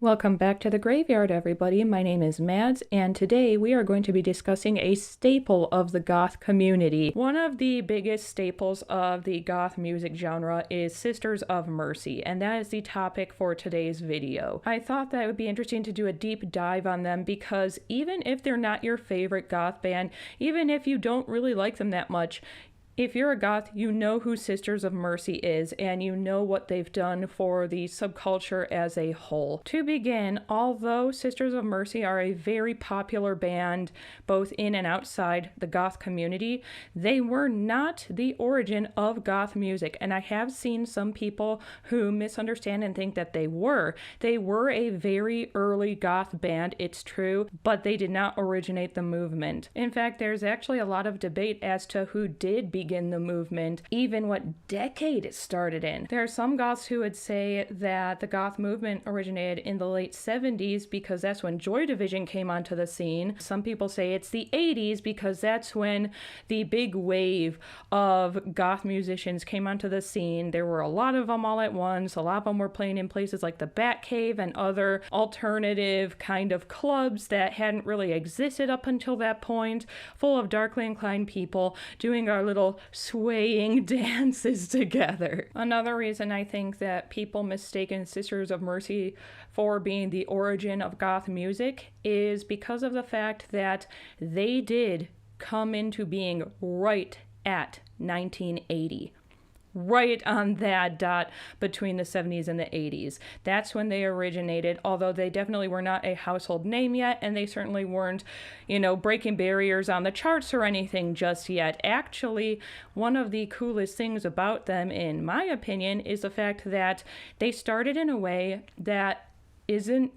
Welcome back to the graveyard, everybody. My name is Mads, and today we are going to be discussing a staple of the goth community. One of the biggest staples of the goth music genre is Sisters of Mercy, and that is the topic for today's video. I thought that it would be interesting to do a deep dive on them because even if they're not your favorite goth band, even if you don't really like them that much, if you're a goth, you know who Sisters of Mercy is, and you know what they've done for the subculture as a whole. To begin, although Sisters of Mercy are a very popular band, both in and outside the goth community, they were not the origin of goth music, and I have seen some people who misunderstand and think that they were. They were a very early goth band, it's true, but they did not originate the movement. In fact, there's actually a lot of debate as to who did begin the movement, even what decade it started in. There are some goths who would say that the goth movement originated in the late 70s because that's when Joy Division came onto the scene. Some people say it's the 80s because that's when the big wave of goth musicians came onto the scene. There were a lot of them all at once. A lot of them were playing in places like the Batcave and other alternative kind of clubs that hadn't really existed up until that point, full of darkly inclined people doing our little swaying dances together. Another reason I think that people mistaken Sisters of Mercy for being the origin of goth music is because of the fact that they did come into being right at 1980. Right on that dot between the 70s and the 80s. That's when they originated, although they definitely were not a household name yet, and they certainly weren't, breaking barriers on the charts or anything just yet. Actually, one of the coolest things about them, in my opinion, is the fact that they started in a way that isn't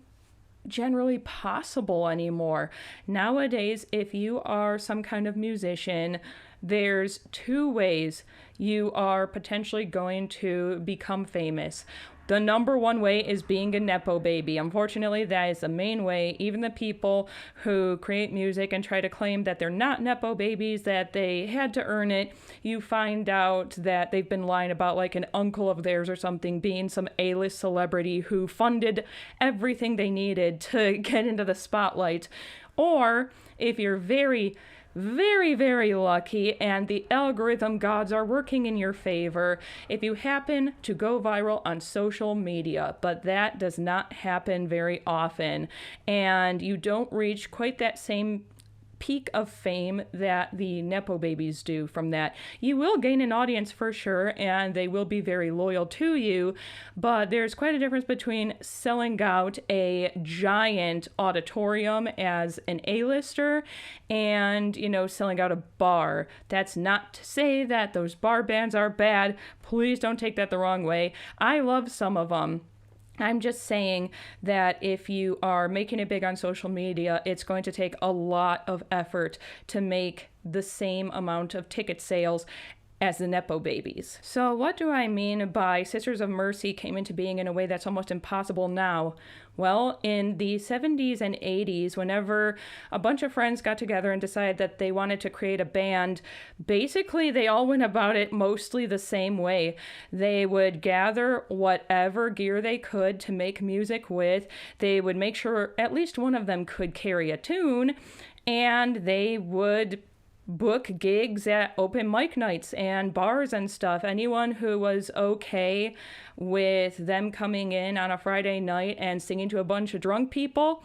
generally possible anymore. Nowadays, if you are some kind of musician, there's two ways you are potentially going to become famous. The number one way is being a Nepo baby. Unfortunately, that is the main way. Even the people who create music and try to claim that they're not Nepo babies, that they had to earn it, you find out that they've been lying about like an uncle of theirs or something being some A-list celebrity who funded everything they needed to get into the spotlight. Or if you're very lucky and the algorithm gods are working in your favor, if you happen to go viral on social media, but that does not happen very often, and you don't reach quite that same peak of fame that the Nepo babies do from that. You will gain an audience for sure, and they will be very loyal to you, but there's quite a difference between selling out a giant auditorium as an A-lister and, selling out a bar. That's not to say that those bar bands are bad. Please don't take that the wrong way. I love some of them. I'm just saying that if you are making it big on social media, it's going to take a lot of effort to make the same amount of ticket sales as the Nepo babies. So what do I mean by Sisters of Mercy came into being in a way that's almost impossible now? Well, in the 70s and 80s, whenever a bunch of friends got together and decided that they wanted to create a band, basically they all went about it mostly the same way. They would gather whatever gear they could to make music with. They would make sure at least one of them could carry a tune, and they would book gigs at open mic nights and bars and stuff. Anyone who was okay with them coming in on a Friday night and singing to a bunch of drunk people,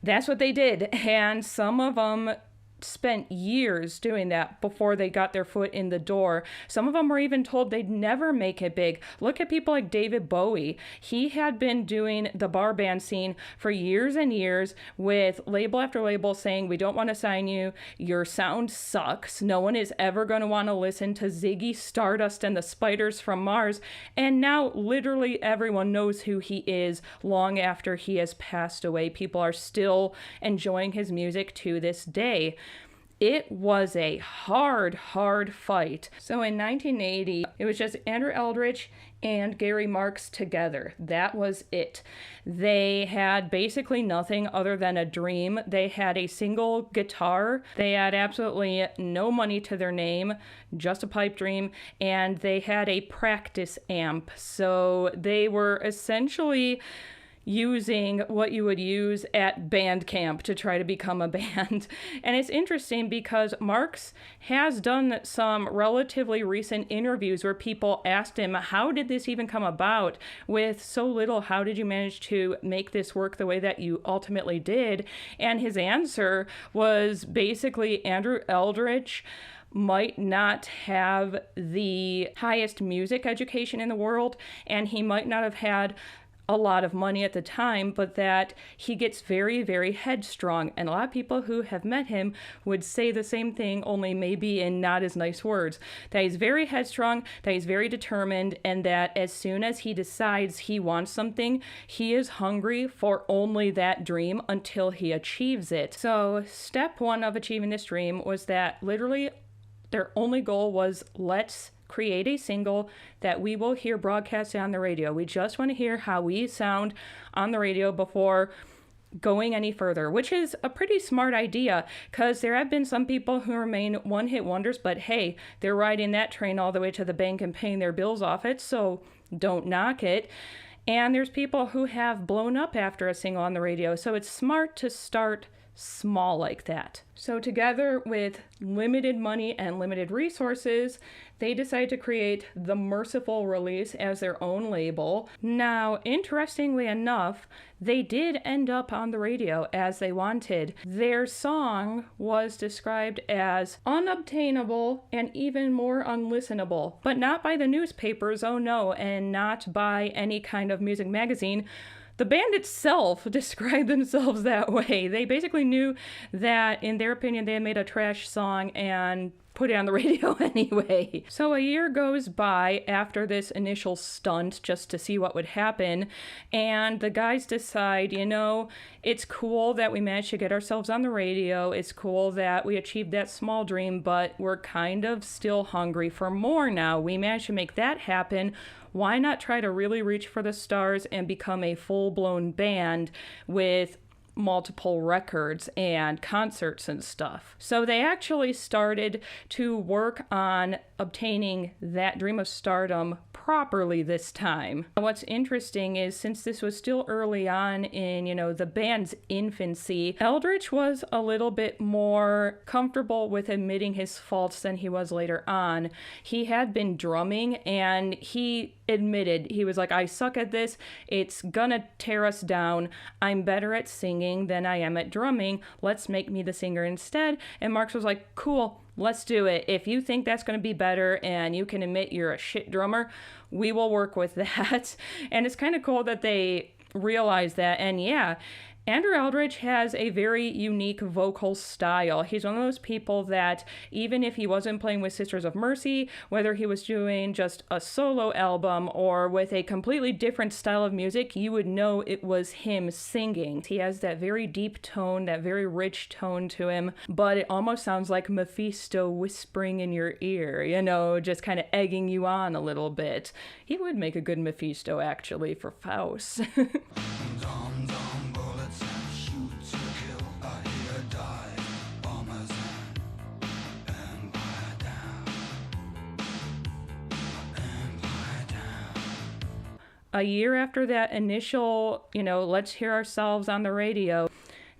that's what they did. And some of them spent years doing that before they got their foot in the door. Some of them were even told they'd never make it big. Look at people like David Bowie. He had been doing the bar band scene for years and years with label after label saying, we don't want to sign you. Your sound sucks. No one is ever going to want to listen to Ziggy Stardust and the Spiders from Mars. And now literally everyone knows who he is long after he has passed away. People are still enjoying his music to this day. It was a hard fight. So in 1980, it was just Andrew Eldritch and Gary Marks together. That was it. They had basically nothing other than a dream. They had a single guitar. They had absolutely no money to their name, just a pipe dream, and they had a practice amp. So they were essentially using what you would use at band camp to try to become a band. And it's interesting because Marx has done some relatively recent interviews where people asked him, how did this even come about? With so little, how did you manage to make this work the way that you ultimately did? And his answer was basically Andrew Eldritch might not have the highest music education in the world, and he might not have had a lot of money at the time, but that he gets very, very headstrong. And a lot of people who have met him would say the same thing, only maybe in not as nice words. That he's very headstrong, that he's very determined, and that as soon as he decides he wants something, he is hungry for only that dream until he achieves it. So step one of achieving this dream was that literally their only goal was, let's create a single that we will hear broadcasted on the radio. We just want to hear how we sound on the radio before going any further, which is a pretty smart idea because there have been some people who remain one-hit wonders, but hey, they're riding that train all the way to the bank and paying their bills off it, so don't knock it. And there's people who have blown up after a single on the radio, so it's smart to start small like that. So together with limited money and limited resources, they decided to create the Merciful Release as their own label. Now, interestingly enough, they did end up on the radio as they wanted. Their song was described as unobtainable and even more unlistenable, but not by the newspapers, oh no, and not by any kind of music magazine. The band itself described themselves that way. They basically knew that, in their opinion, they had made a trash song and put it on the radio anyway. So a year goes by after this initial stunt just to see what would happen, and the guys decide, it's cool that we managed to get ourselves on the radio, it's cool that we achieved that small dream, but we're kind of still hungry for more now. We managed to make that happen. Why not try to really reach for the stars and become a full-blown band with multiple records and concerts and stuff? So they actually started to work on obtaining that dream of stardom properly this time. What's interesting is, since this was still early on in, the band's infancy, Eldritch was a little bit more comfortable with admitting his faults than he was later on. He had been drumming and he admitted, he was like, I suck at this, it's gonna tear us down, I'm better at singing than I am at drumming, let's make me the singer instead. And Marx was like, cool, let's do it. If you think that's going to be better and you can admit you're a shit drummer, we will work with that. And it's kind of cool that they realize that. And yeah, Andrew Eldritch has a very unique vocal style. He's one of those people that even if he wasn't playing with Sisters of Mercy, whether he was doing just a solo album or with a completely different style of music, you would know it was him singing. He has that very deep tone, that very rich tone to him, but it almost sounds like Mephisto whispering in your ear, just kind of egging you on a little bit. He would make a good Mephisto, actually, for Faust. A year after that initial, let's hear ourselves on the radio,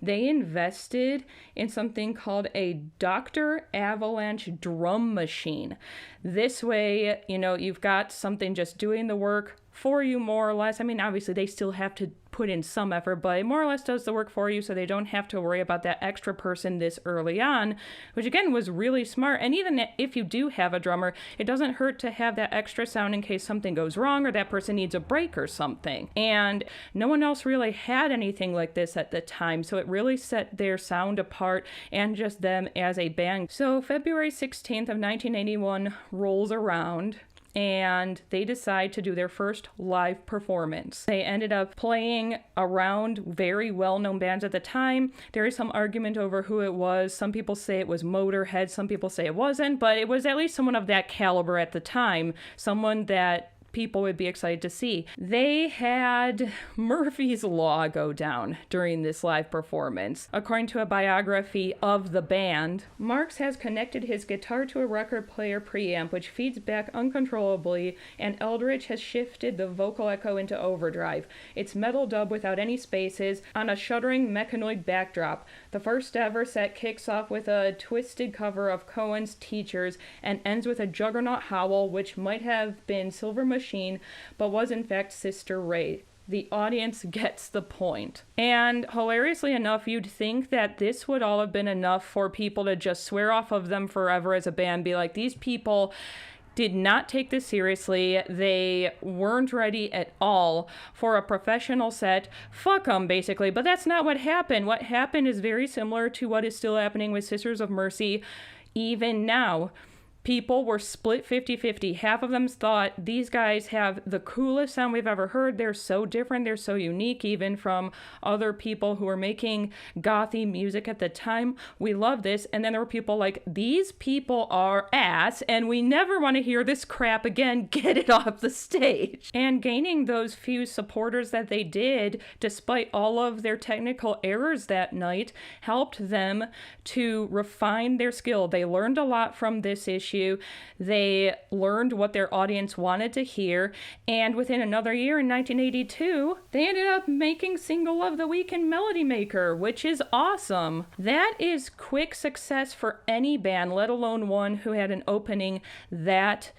they invested in something called a Dr. Avalanche drum machine. This way, you've got something just doing the work for you more or less. I mean, obviously they still have to put in some effort, but it more or less does the work for you, so they don't have to worry about that extra person this early on, which again was really smart. And even if you do have a drummer, it doesn't hurt to have that extra sound in case something goes wrong or that person needs a break or something. And no one else really had anything like this at the time, so it really set their sound apart and just them as a band. So February 16th of 1981 rolls around, and they decide to do their first live performance. They ended up playing around very well-known bands at the time. There is some argument over who it was. Some people say it was Motorhead, some people say it wasn't, but it was at least someone of that caliber at the time, someone that people would be excited to see. They had Murphy's Law go down during this live performance. According to a biography of the band, Marks has connected his guitar to a record player preamp, which feeds back uncontrollably, and Eldridge has shifted the vocal echo into overdrive. It's metal dub without any spaces on a shuddering mechanoid backdrop. The first ever set kicks off with a twisted cover of Cohen's Teachers and ends with a juggernaut howl, which might have been Silver Machine, but was in fact Sister Ray. The audience gets the point. And hilariously enough, you'd think that this would all have been enough for people to just swear off of them forever as a band, be like, these people did not take this seriously. They weren't ready at all for a professional set. Fuck them, basically. But that's not what happened. What happened is very similar to what is still happening with Sisters of Mercy even now. People were split 50-50. Half of them thought these guys have the coolest sound we've ever heard. They're so different. They're so unique, even from other people who were making gothy music at the time. We love this. And then there were people like, these people are ass, and we never want to hear this crap again. Get it off the stage. And gaining those few supporters that they did, despite all of their technical errors that night, helped them to refine their skill. They learned a lot from this issue. They learned what their audience wanted to hear, and within another year in 1982, they ended up making Single of the Week in Melody Maker, which is awesome. That is quick success for any band, let alone one who had an opening that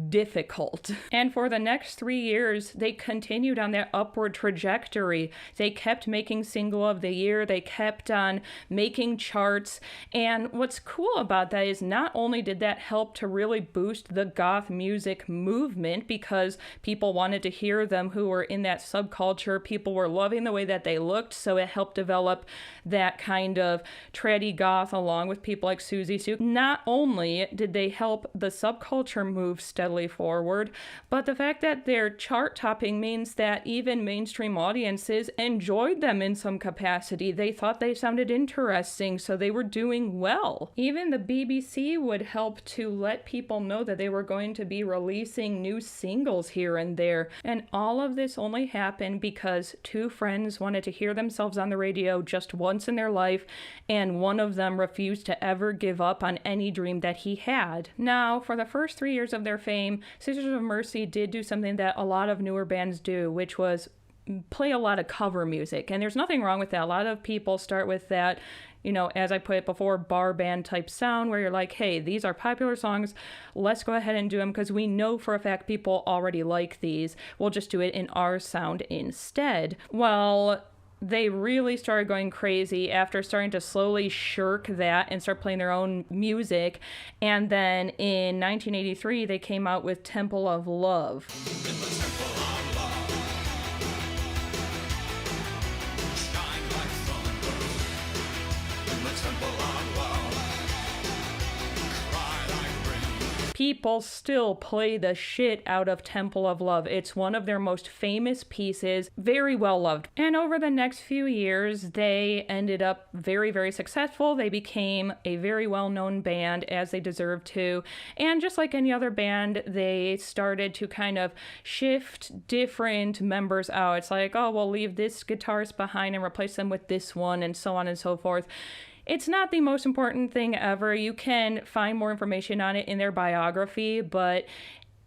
difficult. And for the next 3 years, they continued on that upward trajectory. They kept making Single of the Year. They kept on making charts. And what's cool about that is not only did that help to really boost the goth music movement, because people wanted to hear them who were in that subculture, people were loving the way that they looked, so it helped develop that kind of tready goth along with people like Susie Sue. Not only did they help the subculture move steadily forward, but the fact that their chart topping means that even mainstream audiences enjoyed them in some capacity. They thought they sounded interesting, so they were doing well. Even the BBC would help to let people know that they were going to be releasing new singles here and there. And all of this only happened because two friends wanted to hear themselves on the radio just once in their life, and one of them refused to ever give up on any dream that he had. Now, for the first 3 years of their fame, Sisters of Mercy did do something that a lot of newer bands do, which was play a lot of cover music. And there's nothing wrong with that. A lot of people start with that, you know, as I put it before, bar band type sound, where you're like, hey, these are popular songs, let's go ahead and do them because we know for a fact people already like these. We'll just do it in our sound instead. Well, they really started going crazy after starting to slowly shirk that and start playing their own music. And then in 1983, they came out with Temple of Love. People still play the shit out of Temple of Love. It's one of their most famous pieces, very well loved. And over the next few years, they ended up very, very successful. They became a very well-known band, as they deserved to. And just like any other band, they started to kind of shift different members out. It's like, oh, we'll leave this guitarist behind and replace them with this one, and so on and so forth. It's not the most important thing ever. You can find more information on it in their biography, but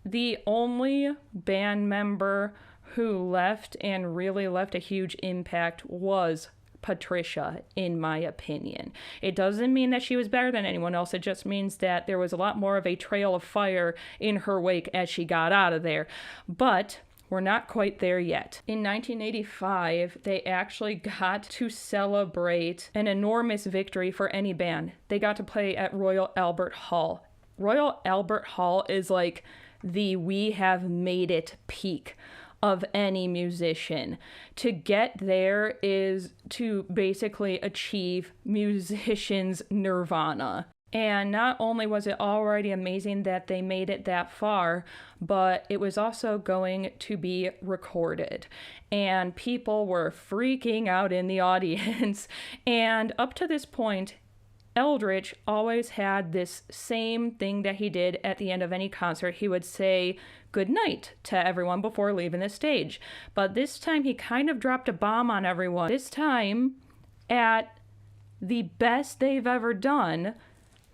the only band member who left and really left a huge impact was Patricia, in my opinion. It doesn't mean that she was better than anyone else. It just means that there was a lot more of a trail of fire in her wake as she got out of there. But we're not quite there yet. In 1985, they actually got to celebrate an enormous victory for any band. They got to play at Royal Albert Hall. Royal Albert Hall is like the we have made it peak of any musician. To get there is to basically achieve musicians' nirvana. And not only was it already amazing that they made it that far, but it was also going to be recorded. And people were freaking out in the audience. And up to this point, Eldritch always had this same thing that he did at the end of any concert. He would say good night to everyone before leaving the stage. But this time he kind of dropped a bomb on everyone. This time, at the best they've ever done,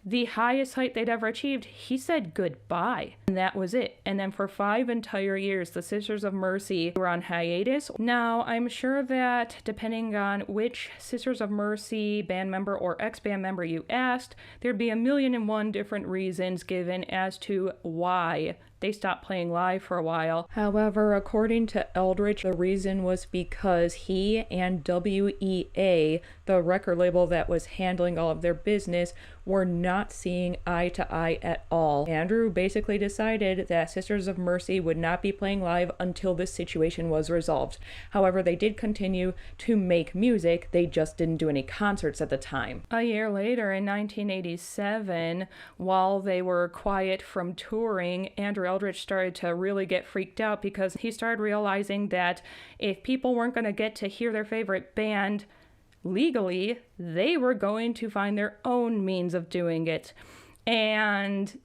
the highest height they'd ever achieved, he said goodbye. And that was it. And then for 5 entire years, the Sisters of Mercy were on hiatus. Now, I'm sure that depending on which Sisters of Mercy band member or ex-band member you asked, there'd be 1,000,001 different reasons given as to why they stopped playing live for a while. However, according to Eldritch, the reason was because he and WEA, the record label that was handling all of their business, were not seeing eye to eye at all. Andrew basically decided that Sisters of Mercy would not be playing live until this situation was resolved. However, they did continue to make music, they just didn't do any concerts at the time. A year later, in 1987, while they were quiet from touring, Andrew Eldritch started to really get freaked out because he started realizing that if people weren't going to get to hear their favorite band legally, they were going to find their own means of doing it. And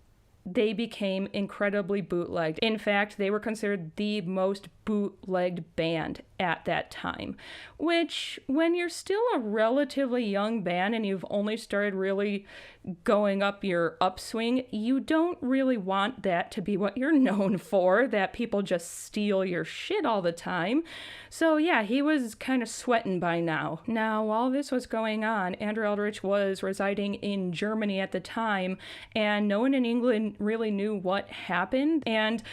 they became incredibly bootlegged. In fact, they were considered the most bootlegged band at that time, which, when you're still a relatively young band and you've only started really going up your upswing, you don't really want that to be what you're known for, that people just steal your shit all the time. So yeah, he was kind of sweating by now. Now, while this was going on, Andrew Eldritch was residing in Germany at the time, and no one in England really knew what happened, and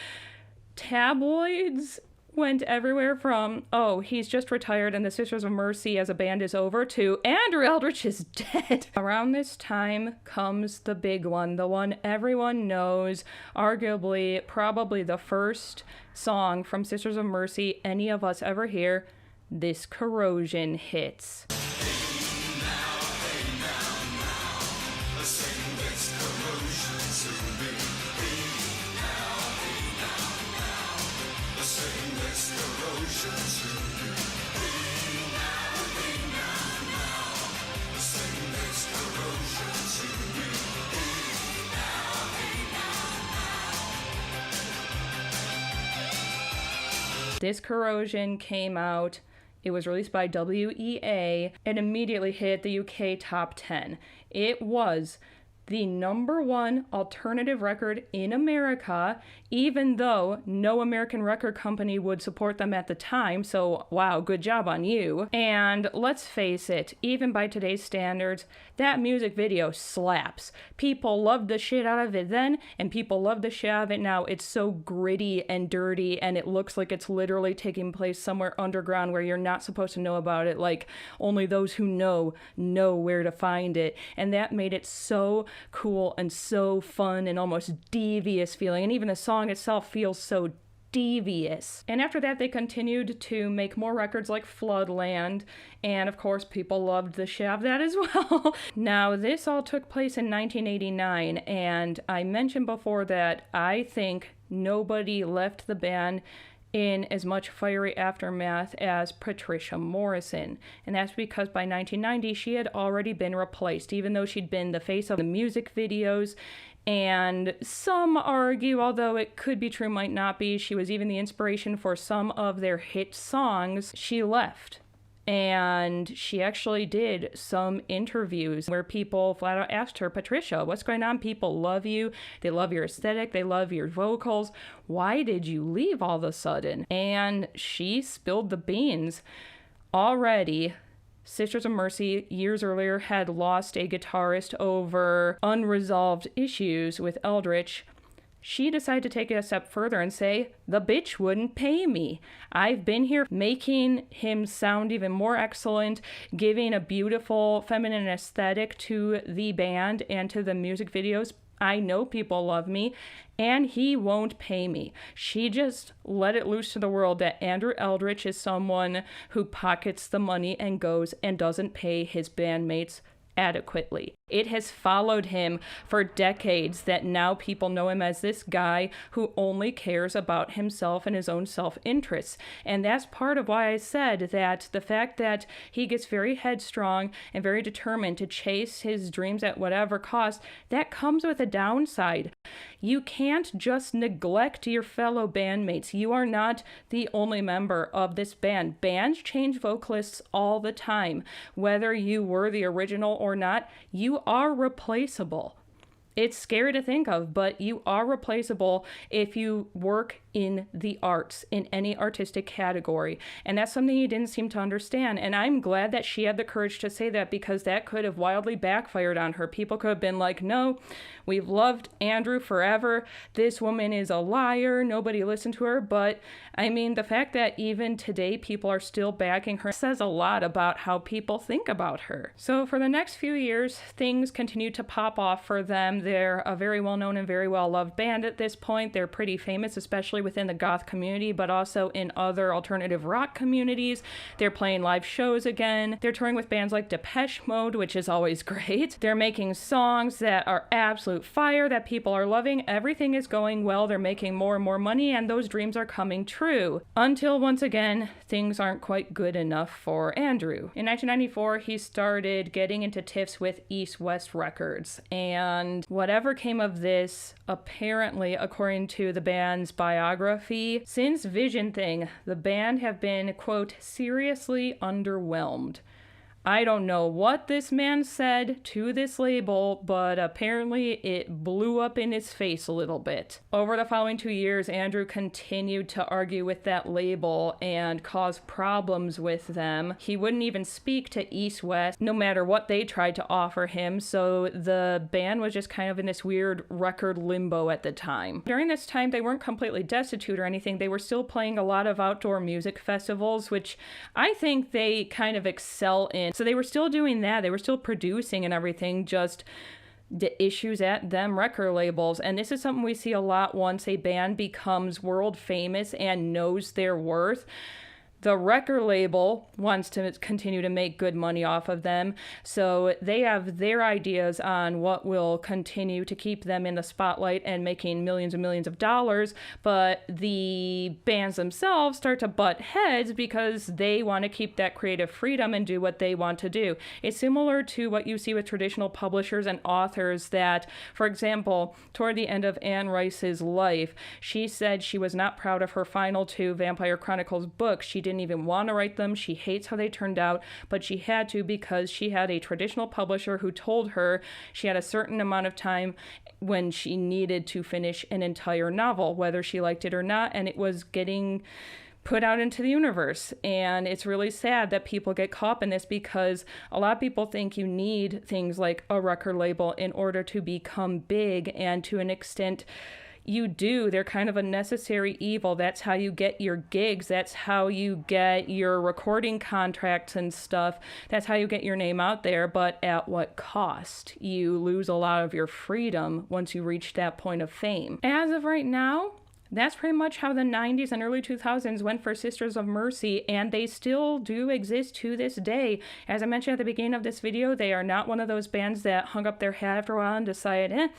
tabloids went everywhere from, oh, he's just retired and the Sisters of Mercy as a band is over, to Andrew Eldritch is dead. Around this time comes the big one, the one everyone knows, arguably probably the first song from Sisters of Mercy any of us ever hear. This Corrosion hits. This Corrosion came out, it was released by WEA, and immediately hit the UK top 10. It was the #1 alternative record in America, even though no American record company would support them at the time, so wow, good job on you. And let's face it, even by today's standards, that music video slaps. People loved the shit out of it then, and people love the shit out of it now. It's so gritty and dirty, and it looks like it's literally taking place somewhere underground where you're not supposed to know about it, like only those who know where to find it. And that made it so cool and so fun and almost devious feeling, and even the song itself feels so devious. And after that, they continued to make more records like Floodland, and of course people loved the shit out of that as well. Now, this all took place in 1989, and I mentioned before that I think nobody left the band in as much fiery aftermath as Patricia Morrison. And that's because by 1990, she had already been replaced, even though she'd been the face of the music videos. And some argue, although it could be true, might not be, she was even the inspiration for some of their hit songs. She left. And she actually did some interviews where people flat out asked her, Patricia, what's going on? People love you. They love your aesthetic. They love your vocals. Why did you leave all of a sudden? And she spilled the beans. Already, Sisters of Mercy years earlier had lost a guitarist over unresolved issues with Eldritch. She decided to take it a step further and say, the bitch wouldn't pay me. I've been here making him sound even more excellent, giving a beautiful feminine aesthetic to the band and to the music videos. I know people love me, and he won't pay me. She just let it loose to the world that Andrew Eldritch is someone who pockets the money and goes and doesn't pay his bandmates adequately. It has followed him for decades, that now people know him as this guy who only cares about himself and his own self-interests. And that's part of why I said that the fact that he gets very headstrong and very determined to chase his dreams at whatever cost, that comes with a downside. You can't just neglect your fellow bandmates. You are not the only member of this band. Bands change vocalists all the time. Whether you were the original or not, you are replaceable. It's scary to think of, but you are replaceable if you work in the arts, in any artistic category. And that's something he didn't seem to understand. And I'm glad that she had the courage to say that, because that could have wildly backfired on her. People could have been like, no, we've loved Andrew forever. This woman is a liar. Nobody listened to her. But I mean, the fact that even today people are still backing her says a lot about how people think about her. So for the next few years, things continue to pop off for them. They're a very well-known and very well-loved band at this point. They're pretty famous, especially within the goth community, but also in other alternative rock communities. They're playing live shows again. They're touring with bands like Depeche Mode, which is always great. They're making songs that are absolute fire, that people are loving. Everything is going well. They're making more and more money, and those dreams are coming true. Until once again, things aren't quite good enough for Andrew. In 1994, he started getting into tiffs with East West Records, and whatever came of this, apparently, according to the band's biography, since Vision Thing, the band have been, quote, seriously underwhelmed. I don't know what this man said to this label, but apparently it blew up in his face a little bit. Over the following 2 years, Andrew continued to argue with that label and cause problems with them. He wouldn't even speak to East West, no matter what they tried to offer him, so the band was just kind of in this weird record limbo at the time. During this time, they weren't completely destitute or anything. They were still playing a lot of outdoor music festivals, which I think they kind of excel in. So they were still doing that. They were still producing and everything, just the issues at them record labels. And this is something we see a lot once a band becomes world famous and knows their worth. The record label wants to continue to make good money off of them, so they have their ideas on what will continue to keep them in the spotlight and making millions and millions of dollars, but the bands themselves start to butt heads because they want to keep that creative freedom and do what they want to do. It's similar to what you see with traditional publishers and authors that, for example, toward the end of Anne Rice's life, she said she was not proud of her final 2 Vampire Chronicles books. She didn't even want to write them. She hates how they turned out, but she had to because she had a traditional publisher who told her she had a certain amount of time when she needed to finish an entire novel, whether she liked it or not, and it was getting put out into the universe. And it's really sad that people get caught up in this, because a lot of people think you need things like a record label in order to become big, and to an extent you do. They're kind of a necessary evil. That's how you get your gigs. That's how you get your recording contracts and stuff. That's how you get your name out there. But at what cost? You lose a lot of your freedom once you reach that point of fame. As of right now, that's pretty much how the 90s and early 2000s went for Sisters of Mercy, and they still do exist to this day. As I mentioned at the beginning of this video, they are not one of those bands that hung up their hat after a while and decided,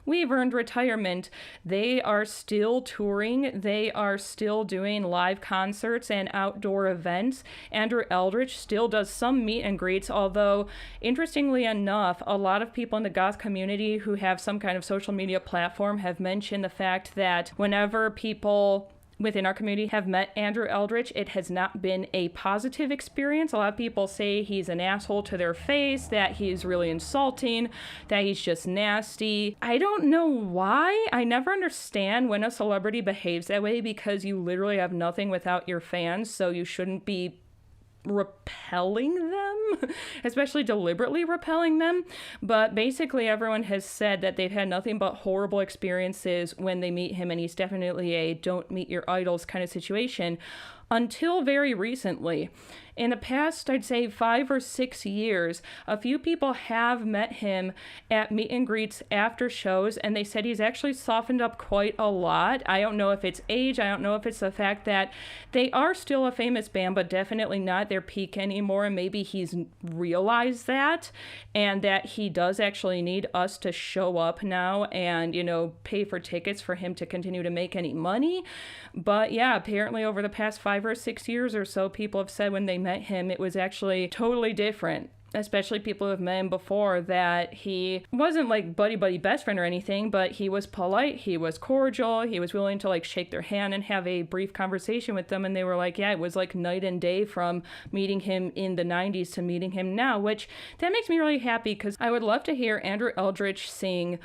we've earned retirement. They are still touring. They are still doing live concerts and outdoor events. Andrew Eldritch still does some meet and greets, although, interestingly enough, a lot of people in the goth community who have some kind of social media platform have mentioned the fact that whenever people within our community have met Andrew Eldritch, it has not been a positive experience. A lot of people say he's an asshole to their face, that he's really insulting, that he's just nasty. I don't know why. I never understand when a celebrity behaves that way, because you literally have nothing without your fans, so you shouldn't be repelling them, especially deliberately repelling them. But basically everyone has said that they've had nothing but horrible experiences when they meet him, and he's definitely a don't meet your idols kind of situation, until very recently. in the past, I'd say 5 or 6 years, a few people have met him at meet and greets after shows, and they said he's actually softened up quite a lot. I don't know if it's age, I don't know if it's the fact that they are still a famous band, but definitely not their peak anymore, and maybe he's realized that, and that he does actually need us to show up now and, pay for tickets for him to continue to make any money. But yeah, apparently over the past 5 or 6 years or so, people have said when they met him, it was actually totally different. Especially people who have met him before, that he wasn't like buddy best friend or anything, but he was polite, he was cordial, he was willing to like shake their hand and have a brief conversation with them. And they were like, yeah, it was like night and day from meeting him in the 90s to meeting him now, which that makes me really happy because I would love to hear Andrew Eldritch sing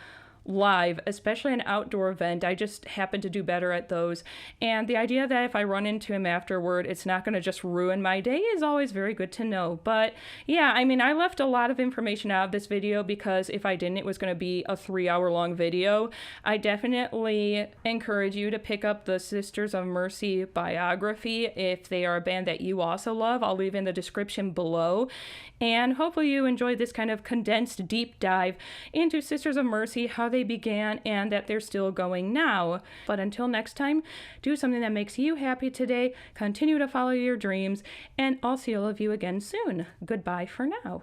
live, especially an outdoor event. I just happen to do better at those. And the idea that if I run into him afterward, it's not going to just ruin my day is always very good to know. But yeah, I mean, I left a lot of information out of this video because if I didn't, it was going to be a 3-hour long video. I definitely encourage you to pick up the Sisters of Mercy biography if they are a band that you also love. I'll leave in the description below. And hopefully you enjoyed this kind of condensed deep dive into Sisters of Mercy, how they began, and that they're still going now. But until next time, do something that makes you happy today, continue to follow your dreams, and I'll see all of you again soon. Goodbye for now.